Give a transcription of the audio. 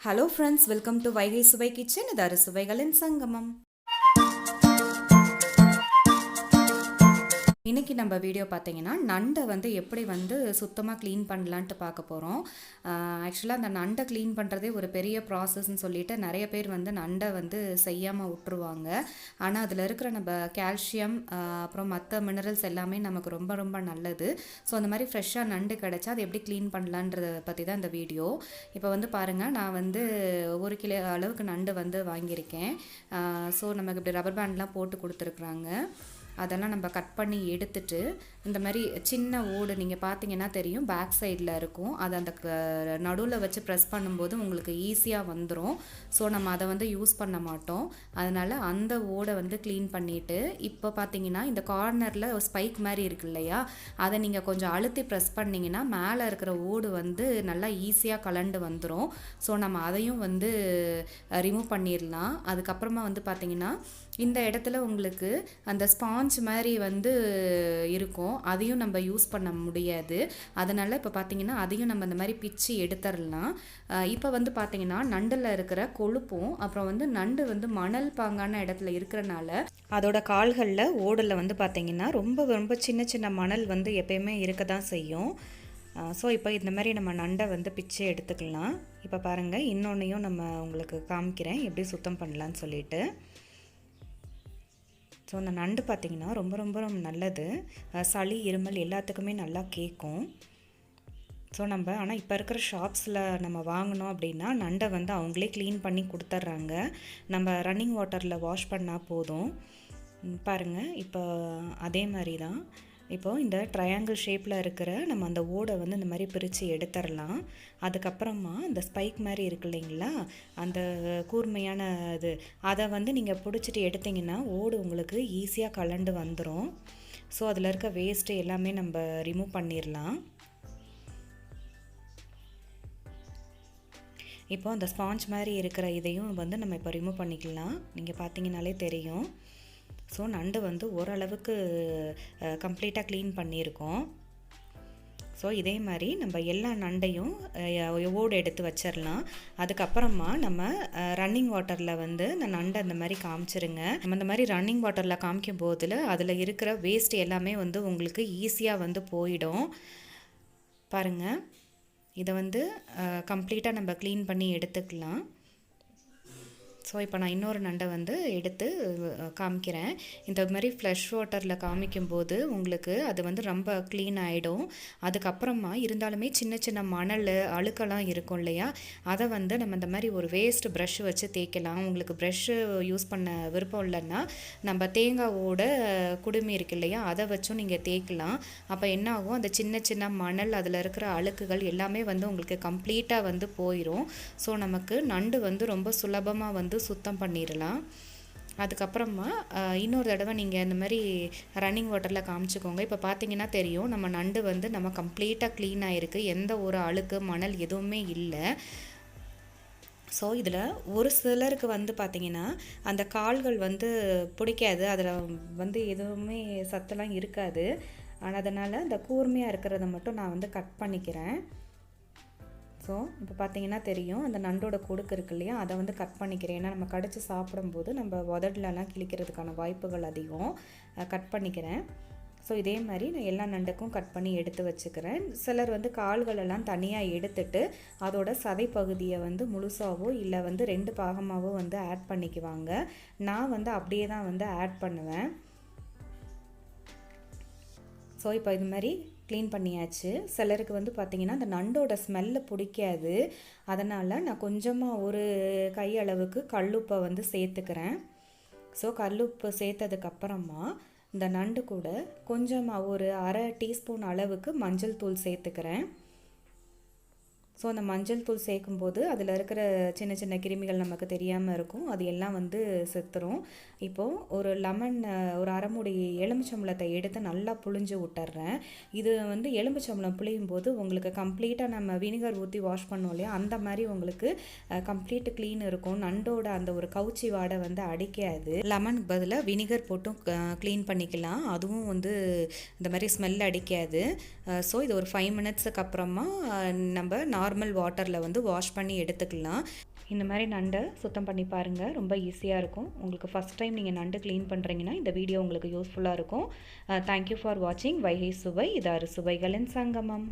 Hello friends, welcome to Vaigai Suvai kitchen. இது Arusuvaigalin Sangamam. இன்றைக்கி நம்ம வீடியோ பார்த்தீங்கன்னா நண்டை எப்படி சுத்தமாக க்ளீன் பண்ணலான்ட்டு பார்க்க போகிறோம். ஆக்சுவலாக அந்த நண்டை க்ளீன் பண்ணுறதே ஒரு பெரிய ப்ராசஸ்ன்னு சொல்லிட்டு நிறைய பேர் நண்டை செய்யாமல் விட்டுருவாங்க. ஆனால் அதில் இருக்கிற நம்ம கால்சியம் அப்புறம் மற்ற மினரல்ஸ் எல்லாமே நமக்கு ரொம்ப ரொம்ப நல்லது. ஸோ அந்த மாதிரி ஃப்ரெஷ்ஷாக நண்டு கிடச்சா அதை எப்படி க்ளீன் பண்ணலான்றத பற்றி தான் இந்த வீடியோ. இப்போ பாருங்கள், நான் 1 கிலோ அளவுக்கு நண்டு வாங்கியிருக்கேன். ஸோ நமக்கு இப்படி ரப்பர் பேண்ட்லாம் போட்டு கொடுத்துருக்குறாங்க. அதெல்லாம் நம்ம கட் பண்ணி எடுத்துட்டு இந்த மாதிரி சின்ன ஓடு நீங்கள் பார்த்தீங்கன்னா தெரியும், பேக் சைடில் இருக்கும். அதை அந்த நடுவில் வச்சு ப்ரெஸ் பண்ணும்போது உங்களுக்கு ஈஸியாக வந்துடும். ஸோ நம்ம அதை யூஸ் பண்ண மாட்டோம். அதனால் அந்த ஓடை க்ளீன் பண்ணிவிட்டு இப்போ பார்த்தீங்கன்னா இந்த கார்னரில் ஒரு ஸ்பைக் மாதிரி இருக்கு இல்லையா, அதை நீங்கள் கொஞ்சம் அழுத்தி ப்ரெஸ் பண்ணிங்கன்னா மேலே இருக்கிற ஓடு நல்லா ஈஸியாக கலண்டு வந்துடும். ஸோ நம்ம அதையும் ரிமூவ் பண்ணிடலாம். அதுக்கப்புறமா பார்த்தீங்கன்னா இந்த இடத்துல உங்களுக்கு அந்த ஸ்பாஞ்ச் மாதிரி இருக்கும், அதையும் நம்ம யூஸ் பண்ண முடியாது. அதனால் இப்போ பார்த்தீங்கன்னா அதையும் நம்ம இந்த மாதிரி பிச்சு எடுத்துடலாம். இப்போ பார்த்தீங்கன்னா நண்டில் இருக்கிற கொழுப்பும் அப்புறம் நண்டு மணல் பாங்கான இடத்துல இருக்கிறனால அதோட கால்களில் ஓடில் பார்த்தீங்கன்னா ரொம்ப ரொம்ப சின்ன சின்ன மணல் எப்பயுமே இருக்க தான் செய்யும். ஸோ இப்போ இந்த மாதிரி நம்ம நண்டை பிச்சு எடுத்துக்கலாம். இப்போ பாருங்கள், இன்னொன்றையும் நம்ம உங்களுக்கு காமிக்கிறேன் எப்படி சுத்தம் பண்ணலான்னு சொல்லிட்டு. ஸோ அந்த நண்டு பார்த்திங்கன்னா ரொம்ப ரொம்ப நல்லது. சளி இருமல் எல்லாத்துக்குமே நல்லா கேட்கும். ஸோ நம்ம ஆனால் இப்போ இருக்கிற ஷாப்ஸில் நம்ம வாங்கினோம் அப்படின்னா நண்டை அவங்களே க்ளீன் பண்ணி கொடுத்துட்றாங்க. நம்ம ரன்னிங் வாட்டரில் வாஷ் பண்ணால் போதும். பாருங்கள், இப்போ அதே மாதிரி தான் இப்போது இந்த ட்ரையாங்கிள் ஷேப்பில் இருக்கிற நம்ம அந்த ஓடை இந்த மாதிரி பிரித்து எடுத்துடலாம். அதுக்கப்புறமா இந்த ஸ்பைக் மாதிரி இருக்கு இல்லைங்களா, அந்த கூர்மையான இது அதை நீங்கள் பிடிச்சிட்டு எடுத்திங்கன்னா ஓடு உங்களுக்கு ஈஸியாக கலண்டு வந்துடும். ஸோ அதில் இருக்க வேஸ்ட்டு எல்லாமே நம்ம ரிமூவ் பண்ணிடலாம். இப்போது அந்த ஸ்பாஞ்ச் மாதிரி இருக்கிற இதையும் நம்ம இப்போ ரிமூவ் பண்ணிக்கலாம். நீங்கள் பார்த்தீங்கன்னாலே தெரியும். ஸோ நண்டு ஓரளவுக்கு கம்ப்ளீட்டாக க்ளீன் பண்ணியிருக்கோம். ஸோ இதே மாதிரி நம்ம எல்லா நண்டையும் ஓடு எடுத்து வச்சிடலாம். அதுக்கப்புறமா நம்ம ரன்னிங் வாட்டரில் இந்த நண்டை இந்த மாதிரி காமிச்சிருங்க. நம்ம இந்த மாதிரி ரன்னிங் வாட்டரில் காமிக்கும் போதில் அதில் இருக்கிற வேஸ்ட் எல்லாமே உங்களுக்கு ஈஸியாக போயிடும். பாருங்கள், இதை கம்ப்ளீட்டாக நம்ம க்ளீன் பண்ணி எடுத்துக்கலாம். ஸோ இப்போ நான் இன்னொரு நண்டை எடுத்து காமிக்கிறேன். இந்த மாதிரி ஃப்ளஷ் வாட்டரில் காமிக்கும்போது உங்களுக்கு அது ரொம்ப க்ளீன் ஆகிடும். அதுக்கப்புறமா இருந்தாலுமே சின்ன சின்ன மணல் அழுக்கெல்லாம் இருக்கும் இல்லையா, அதை நம்ம இந்த மாதிரி ஒரு வேஸ்ட் ப்ரஷ் வச்சு தேய்க்கலாம். உங்களுக்கு ப்ரஷ்ஷு யூஸ் பண்ண விருப்பம் இல்லைன்னா நம்ம தேங்காவோட குடுமி இருக்கு இல்லையா, அதை வச்சும் நீங்கள் தேய்க்கலாம். அப்போ என்ன ஆகும், அந்த சின்ன சின்ன மணல் அதில் இருக்கிற அழுக்குகள் எல்லாமே உங்களுக்கு கம்ப்ளீட்டாக போயிடும். ஸோ நமக்கு நண்டு ரொம்ப சுலபமாக சுத்தம் பண்ணிடலாம். அதுக்கப்புறமா இன்னொரு தடவை நீங்கள் இந்த மாதிரி ரன்னிங் வாட்டரில் காமிச்சிக்கோங்க. இப்போ பார்த்தீங்கன்னா தெரியும், நம்ம நண்டு நம்ம கம்ப்ளீட்டாக க்ளீன் ஆகிருக்கு. எந்த ஒரு அழுக்கு மணல் எதுவுமே இல்லை. ஸோ இதில் ஒரு சிலருக்கு பார்த்திங்கன்னா அந்த கால்கள் பிடிக்காது, அதில் எதுவுமே சத்தெல்லாம் இருக்காது. ஆனால் அதனால் இந்த கூர்மையாக இருக்கிறத மட்டும் நான் கட் பண்ணிக்கிறேன். ஸோ இப்போ பார்த்தீங்கன்னா தெரியும், அந்த நண்டோட கொடுக்கு இருக்கு இல்லையா, அதை கட் பண்ணிக்கிறேன். ஏன்னா நம்ம கடிச்சு சாப்பிடும்போது நம்ம உதடலெலாம் கிழிக்கிறதுக்கான வாய்ப்புகள் அதிகம். கட் பண்ணிக்கிறேன். ஸோ இதே மாதிரி நான் எல்லா நண்டுக்கும் கட் பண்ணி எடுத்து வச்சுக்கிறேன். சிலர் கால்களெல்லாம் தனியாக எடுத்துட்டு அதோட சதை பகுதியை முழுசாவோ இல்லை 2 பாகமாகவோ ஆட் பண்ணிக்குவாங்க. நான் அப்படியே தான் ஆட் பண்ணுவேன். ஸோ இப்போ இது மாதிரி க்ளீன் பண்ணியாச்சு. சிலருக்கு பார்த்திங்கன்னா அந்த நண்டோட ஸ்மெல்லு பிடிக்காது. அதனால் நான் கொஞ்சமாக ஒரு கையளவுக்கு கல்லுப்பை சேர்த்துக்கிறேன். ஸோ கல்லுப்பு சேர்த்ததுக்கப்புறமா இந்த நண்டு கூட கொஞ்சமாக ஒரு அரை டீஸ்பூன் அளவுக்கு மஞ்சள் தூள் சேர்த்துக்கிறேன். ஸோ அந்த மஞ்சள் தூள் சேர்க்கும்போது அதில் இருக்கிற சின்ன சின்ன கிருமிகள் நமக்கு தெரியாமல் இருக்கும், அது எல்லாம் செத்துரும். இப்போது ஒரு லெமன், ஒரு அரைமுடி எலுமிச்சம்பழத்தை எடுத்து நல்லா புழிஞ்சு விட்டுறேன். இது எலுமிச்சம்பழம் புளியும் போது உங்களுக்கு கம்ப்ளீட்டாக நம்ம வினிகர் ஊற்றி வாஷ் பண்ணோம் இல்லையா, அந்த மாதிரி உங்களுக்கு கம்ப்ளீட் க்ளீன் இருக்கும். நண்டோட அந்த ஒரு கவுச்சி வாடை அடிக்காது. லெமனுக்கு பதிலாக வினிகர் போட்டும் க்ளீன் பண்ணிக்கலாம், அதுவும் இந்த மாதிரி ஸ்மெல் அடிக்காது. ஸோ இது ஒரு 5 மினிட்ஸுக்கு அப்புறமா நம்ம நார்மல் வாட்டரில் வந்து வாஷ் பண்ணி எடுத்துக்கலாம். இந்த மாதிரி நண்டை சுத்தம் பண்ணி பாருங்கள், ரொம்ப ஈஸியாக இருக்கும். உங்களுக்கு ஃபஸ்ட் டைம் நீங்கள் நண்டு க்ளீன் பண்ணுறீங்கன்னா இந்த வீடியோ உங்களுக்கு யூஸ்ஃபுல்லாக இருக்கும். தேங்க்யூ ஃபார் வாட்சிங் வைகை சுவை. இது அறுசுவைகளின் சங்கமம்.